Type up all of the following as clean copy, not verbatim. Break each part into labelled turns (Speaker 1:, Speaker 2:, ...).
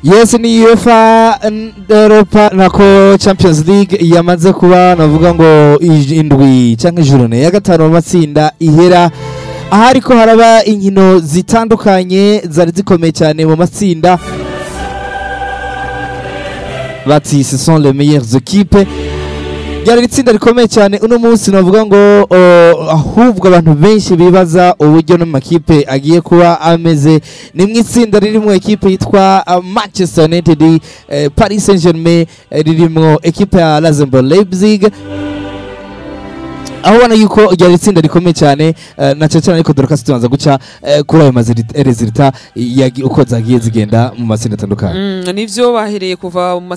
Speaker 1: Yes, ni UEFA Europa nako Champions League yamaze kuba navuga ngo indwi canke journée ya gatano mu matsinda ihera ahariko haraba inkino zitandukanye zari zikomeye cyane mu matsinda bati ce sont les meilleures équipes. Ryari itsinda rikomeye cyane uno munsi navuga ngo ahubwo abantu benshi bibaza uburyo no makipe agiye kuba ameze ni mwitsinda ririmo ekipe yitwa Manchester United, Paris Saint-Germain, ririmo ekipe ya Lazio Leipzig. Aho wana yuko ryari itsinda rikomeye cyane na cyane ariko Dorcas tubanza guca kuri ayo resultat uko zagiye zigenda mu matsinda atandukanye.
Speaker 2: Nivyo bahereye kuva mu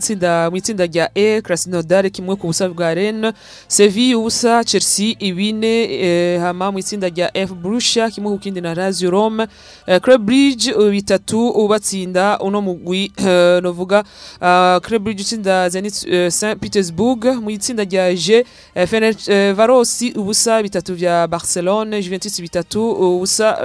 Speaker 2: itsinda rya E, Krasnodar kimwe ku busa bwa Rennes, Sevilla ubusa, Chelsea ibine, hama mu itsinda rya F, Borussia kimwe ku kindi na Lazio Rome, Club Brugge bitatu ubatsinda uno mugwi novuga Club Brugge utsinda Zenit Saint Petersburg. Mu itsinda rya G, Ferencvaros ubusa bitatu vya Barcelone, Juventus bitatu ubusa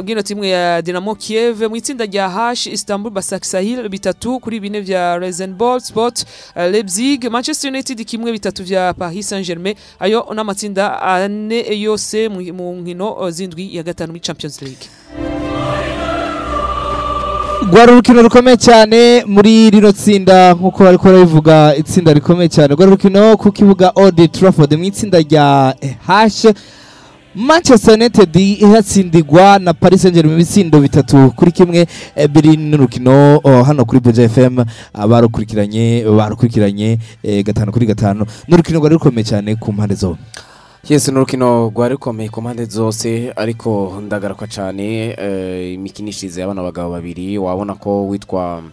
Speaker 2: bw'ino timwe ya Dynamo Kiev. Mu itsinda rya H, Istanbul Basaksehir bitatu kuri bine vya Rasenball Sport, Leipzig, Manchester United kimwe bitatu vya Paris Saint-Germain. Ayo n'amatsinda ane yose mu nkino zindwi ya gatanu muri Champions League.
Speaker 1: Gwari urukino rukomeye cyane muri rino tsinda nkuko bariko barabivuga, itsinda rikomeye cyane. Gwari urukino ku kibuga Old Trafford mu itsinda rya H, Manchester United ihatsindirwa na Paris Saint-Germain ibitsindo bitatu kuri kimwe. Biri n'urukino hano kuri Buja FM barukurikiranye gatanu kuri gatanu. N'urukino gwari rukomeye cyane ku mpande zombi.
Speaker 3: Yes, n'urukino gwari rukomeye ku mpande zose, ariko ndagaruka cyane imikinishirize y'abana bagabo babiri. Wabona ko witwa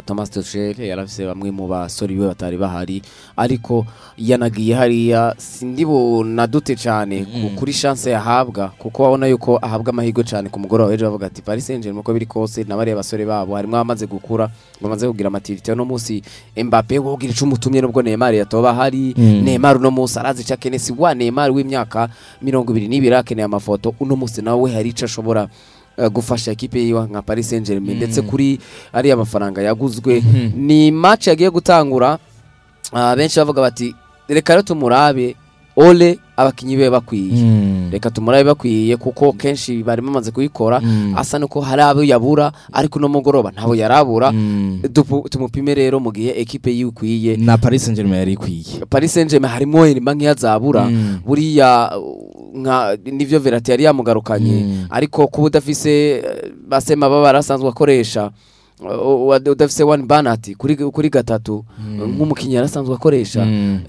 Speaker 3: Thomas Tuchel yarafise bamwe mu basori we batari bahari, ariko yanagiye hariya sindibo nadute cyane kuri chance yahabwa, kuko wabona yuko ahabwa amahirwe cyane ku mugoroba weje bavuga ati Paris Saint-Germain ko biri kose nabari abasore babo harimo amaze gukura bamaze kugira maturité. No munsi Mbappé wogira icumutumye nubwo Neymar yatoba hari Neymar no munsi arazi cakenesi wa Neymar w'imyaka 22 akeneye amafoto. Uno munsi nawe hari ico ashobora gufasha ekipe yiwa nka Paris Saint-Germain ndetse kuri ari amafaranga yaguzwe. Ni match yagiye gutangura, benshi bavuga bati reka rero tumurabe ole abakinyi be bakwiye, reka tumurabe bakwiye kuko kenshi bari bamaze kuyikora. Asa nuko hari abo yabura, ariko no mugoroba ntabo yarabura. Tumupime rero mu gihe ekipe yikwiye
Speaker 1: na Paris Saint-Germain yari ikwiye.
Speaker 3: Paris Saint-Germain harimo imbanki yazabura buriya nka nivyo Verratti yari yamugarukanye, ariko kuba udafise basema baba barasanzwe akoresha udafise one Banati kuri gatatu nk'umukinnyi yarasanzwe akoresha.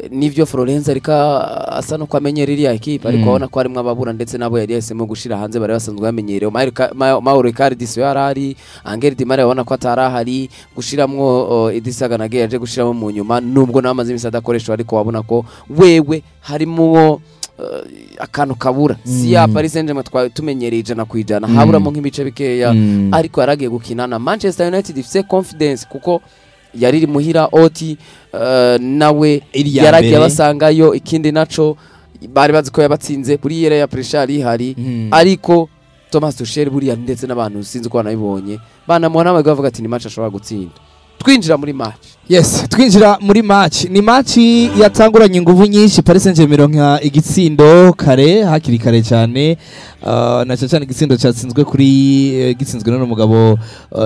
Speaker 3: Nivyo Florenzo arika asa no kwamenyera iriya ekipe, ariko abona ko harimo ababura ndetse nabo yari yahisemo gushira hanze bari basanzwe bamenyerewe. Mauro Icardi so yarari, Angel Di Maria abona ko atarahari gushiramwo Edisaga nage yaje gushiramo mu nyuma, nubwo namaze imisada akoresha, ariko wabona ko wewe harimo akantu kabura. Si ya Paris Saint-Germain tumenyereye ijana ku ijana, haburamo nk'ibice bikeya, ariko yaragiye gukinana Manchester United ifite confidence kuko yariri muhira oti nawe yaragiye basangayo. Ikindi naco bari bazi ko yabatsinze kuri yere ya pressure ihari, ariko Thomas Tuchel buriya ndetse n'abantu sinzi ko banabibonye banamuhana bagavuga ati ni match ashobora gutsinda. Twinjira muri match.
Speaker 1: Yes, twinjira muri match. Ni match yatanguranye inguvu nyinshi. Paris Saint-Germain nka igitsindo kare hakiri kare cyane, na cyane igitsindo cyatsinzwe kuri gitsinzwe n'umugabo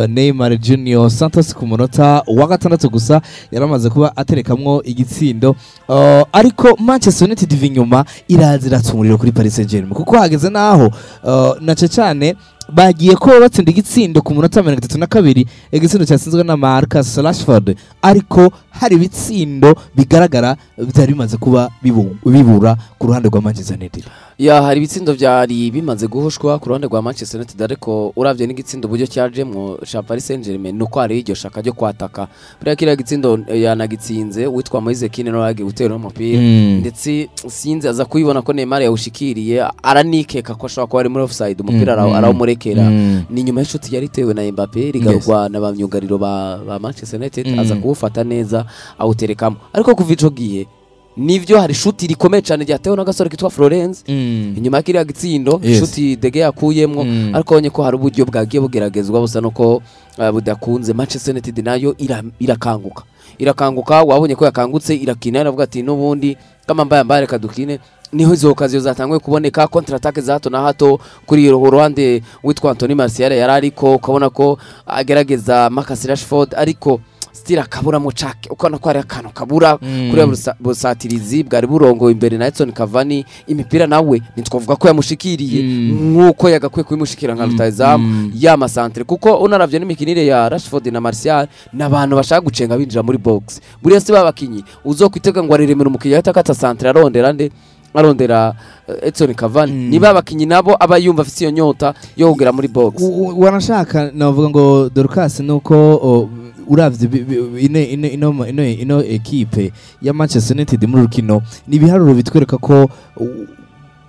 Speaker 1: Neymar Junior Santos ku munota wa gatandatu gusa yaramaze kuba aterekamwo igitsindo. Ariko Manchester United vinyuma irazira tumuriro kuri Paris Saint-Germain kuko hageze naho na cyane bagiye ko batsinda igitsindo ku munota 32, igitsindo cyatsinzwe na Marcus Rashford, ariko hari bitsindo bigaragara byari bimaze kuba bibura ku ruhande rwa Manchester United.
Speaker 3: Ya hari bitsindo byari bimaze guhoshwa ku ruhande rwa Manchester United, ariko uravye n'igitsindo buryo cyajemwo cha Paris Saint-Germain nuko ari iryo shaka ryo kwataka. Buriya kira gitsindo yanagitsinze witwa Moise Kean no yagi gutera umupira, ndetse sinzi aza kuyibona ko Neymar yawushikiriye, aranikeka ko ashobora kuba ari muri offside, umupira arawumurekera. Ni nyuma y'ishuti yari tewe na Mbappé rigarwa na bamyugariro ba Manchester United, aza kuwufata neza awuterekamo. Ariko kuva ico gihe nivyo hari shuti rikomeye cyane ryatewe n'agasore kitwa Florence inyuma y'akiriya gitsindo shuti Dege yakuyemwo ariko bonye ko hari uburyo bwagiye bugeragezwa busa nuko budakunze. Manchester United nayo irakanguka wabonye ko yakangutse irakina iravuga ati n'ubundi kama mbaya reka dukine. Niho izo okaziyo zatangwe kuboneka counter attack za hato na hato kuri ruhande witwa Anthony Martial yarariko ukabona ko agerageza Marcus Rashford ariko stira kabura mu cake ukana ko ari akantu kabura kuri busatirizi bwari burongo imbere na Edson Cavani imipira nawe nitwavuga ko yamushikiriye nkuko yagakwiye kubimushikira nka rutazamu ya masantre kuko unaravye n'imikinire ya Rashford na Martial nabantu bashaka gucenga binjira muri box buriya si babakinyi uzokwitega ngo areremera umukinya yatakata santre arondera Edson Cavani niba abakinyi nabo abayumva afite iyo nyota yo kugera muri box.
Speaker 1: Wanashaka navuga ngo Dorcas nuko uravye ino equipe ya Manchester United muri rukino ni biharuro bitwereka ko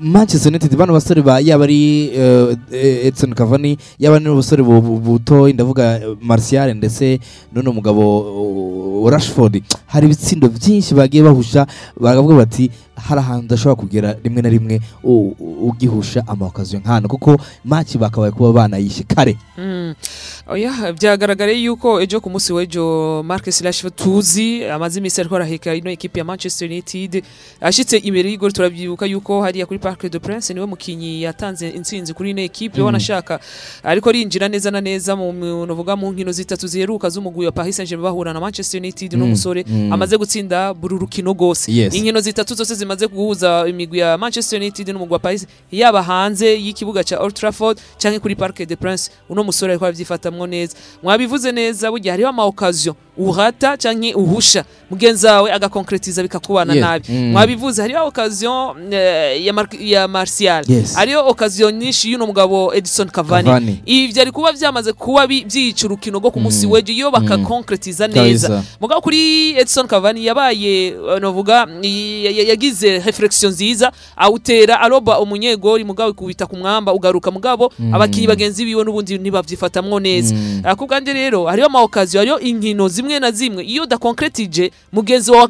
Speaker 1: Manchester United bano basore ba yaba ari Edson Cavani yaba ni basore buto ndavuga Martial ndetse none umugabo Rashford hari ibitsindo byinshi bagiye bahusha bagavuga bati hari ahantu ndashobora kugera rimwe na rimwe ugihusha amakaziyo nkana kuko match bakabaye kuba banayishe kare.
Speaker 2: Oya byagaragare yuko ejo ku munsi w'ejo Marcus Rashford tuzi amazi imisi ariko araheka ino equipe ya Manchester United ashitse imbere y'igol turabyibuka yuko hariya kuri Parc des Princes niwe mukinyi yatanze intsinzi kuri ino equipe wanashaka ariko rinjira neza na neza mu novuga mu nkino zitatu ziheruka z'umugwi wa Paris Saint-Germain bahura na Manchester United no musore amaze gutsinda buri rukino gose inkino zitatu zose zimaze guhuza imigwi ya Manchester United n'umugwi wa Paris yaba hanze y'ikibuga ca Old Trafford canke kuri Parc des Princes uno musore ariko avyifatamwo neza mwabivuze neza burya hariho ama occasion uhata canke uhusha mugenzawe agakonkretiza bikakubana nabi mwabivuze hariho occasion ya Martial hariho occasion nyinshi y'uno mugabo Edson Cavani ivyo ari kuba vyamaze kuba byica urukino go ku munsi w'ejo iyo bakakonkretiza neza mugabo kuri Edson Cavani yabaye novuga yagize reflexion nziza awutera aroba umunyegori mugabo kubita ku mwamba ugaruka mugabo abakinyi bagenzi biwe n'ubundi ntibavyifatamwo neza akubwanje rero hariho ama occasion hariho inkino zimwe na zimwe iyo da concretije mugenzi wawe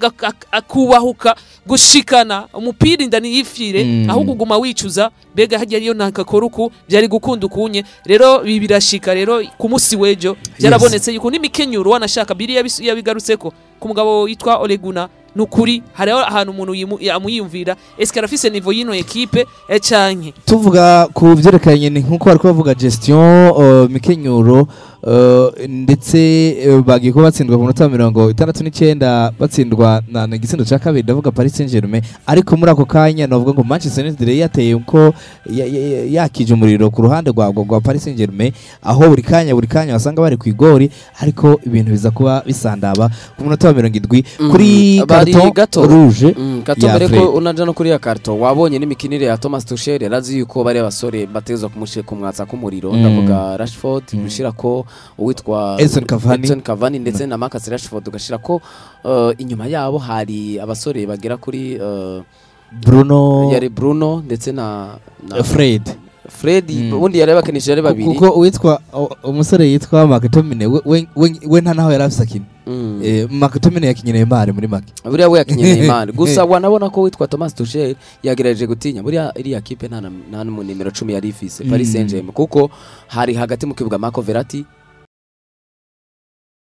Speaker 2: akubahuka gushikana umupira indani yifire aho kuguma wicuza bega hajya ariyo nakakoruku byari gukunda ukunye rero bibirashika rero ku munsi w'ejo byarabonetse yuko n'imikenyuro wanashaka biri yabigarutseko ku mugabo yitwa Ole Gunnar nukuri hariho ahantu umuntu yamuyumvira eske arafise niveau yino equipe canke
Speaker 1: tuvuga ku byerekanye nkuko bariko bavuga gestion mikenyuro ndetse bagiye ko batsindwa ku minota 69 batsindwa na igitsindo ca kabiri ndavuga Paris Saint-Germain ariko muri ako kanya navuga ngo Manchester United yateye uko yakije umuriro ku ruhande rwa Paris Saint-Germain aho buri kanya wasanga bari kwigori ariko ibintu biza kuba bisandaba ku minota 70 kuri carton rouge
Speaker 3: mbere ko unaja no kuri ya carton wabonye n'imikinire ya Thomas Tuchel yarazi yuko bari abasore batezwa kumushe kumwatsa kumuriro ndavuga Rashford bishira ko uwitwa
Speaker 1: Edson
Speaker 3: Cavani ndetse na Marcus Rashford ugashira ko inyuma yabo hari abasore bagera kuri Bruno ndetse na Fred ubundi yari bakinishije ari babiri
Speaker 1: kuko uwitwa umusore yitwa McTominay we nta naho yarafisa kintu McTominay yakinye Neymar muri make
Speaker 3: buriya we yakinye Neymar gusa wanabona ko witwa Thomas Tuchel yagerageje gutinya buriya iri equipe nta mu nimero 10 yari ifise Paris Saint-Germain kuko hari hagati mu kibuga Marco Verratti